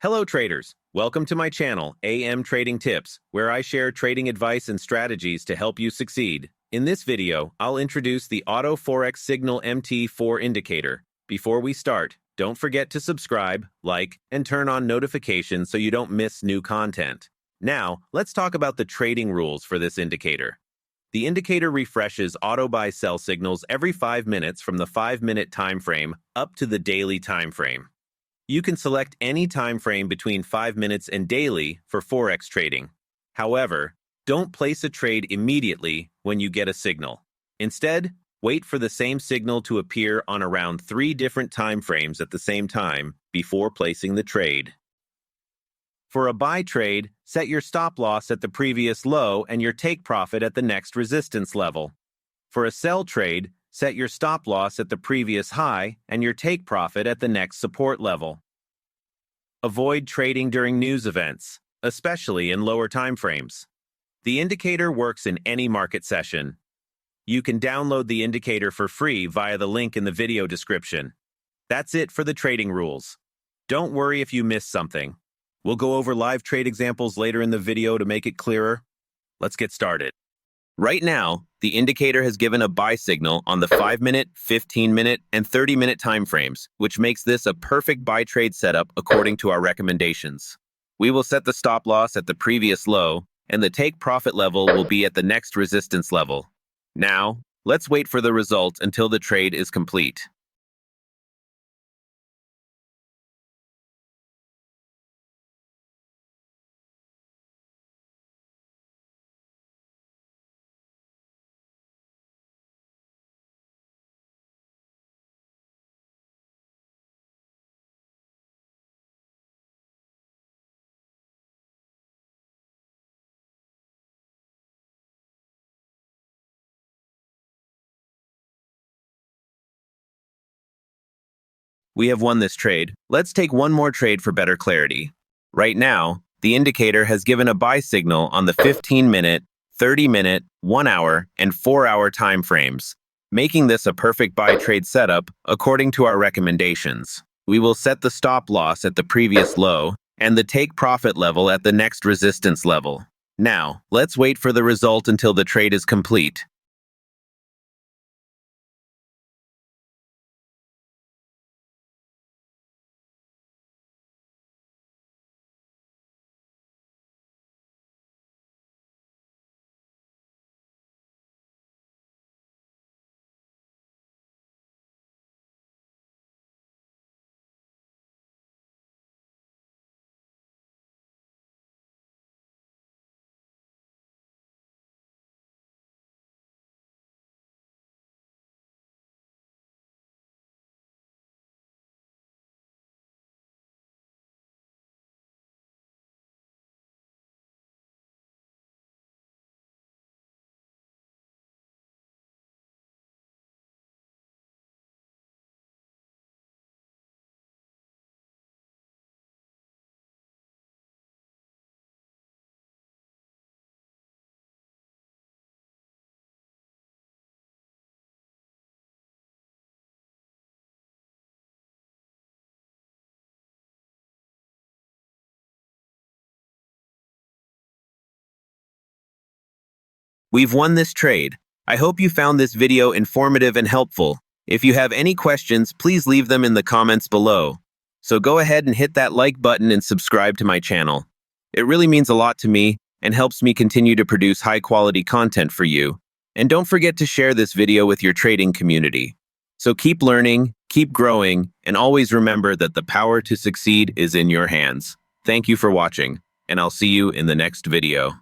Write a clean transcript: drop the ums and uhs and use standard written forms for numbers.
Hello traders, welcome to my channel, AM Trading Tips, where I share trading advice and strategies to help you succeed. In this video, I'll introduce the Auto Forex Signal MT4 indicator. Before we start, don't forget to subscribe, like, and turn on notifications so you don't miss new content. Now, let's talk about the trading rules for this indicator. The indicator refreshes auto buy-sell signals every 5 minutes from the 5-minute time frame up to the daily time frame. You can select any time frame between 5 minutes and daily for Forex trading. However, don't place a trade immediately when you get a signal. Instead, wait for the same signal to appear on around 3 different time frames at the same time before placing the trade. For a buy trade, set your stop loss at the previous low and your take profit at the next resistance level. For a sell trade, set your stop loss at the previous high and your take profit at the next support level. Avoid trading during news events, especially in lower time frames. The indicator works in any market session. You can download the indicator for free via the link in the video description. That's it for the trading rules. Don't worry if you missed something. We'll go over live trade examples later in the video to make it clearer. Let's get started. Right now, the indicator has given a buy signal on the 5-minute, 15-minute, and 30-minute time frames, which makes this a perfect buy trade setup according to our recommendations. We will set the stop loss at the previous low, and the take profit level will be at the next resistance level. Now, let's wait for the result until the trade is complete. We have won this trade. Let's take one more trade for better clarity. Right now, the indicator has given a buy signal on the 15-minute, 30-minute, 1-hour, and 4-hour time frames, making this a perfect buy trade setup according to our recommendations. We will set the stop loss at the previous low and the take profit level at the next resistance level. Now, let's wait for the result until the trade is complete. We've won this trade. I hope you found this video informative and helpful. If you have any questions, please leave them in the comments below. So go ahead and hit that like button and subscribe to my channel. It really means a lot to me and helps me continue to produce high-quality content for you. And don't forget to share this video with your trading community. So keep learning, keep growing, and always remember that the power to succeed is in your hands. Thank you for watching, and I'll see you in the next video.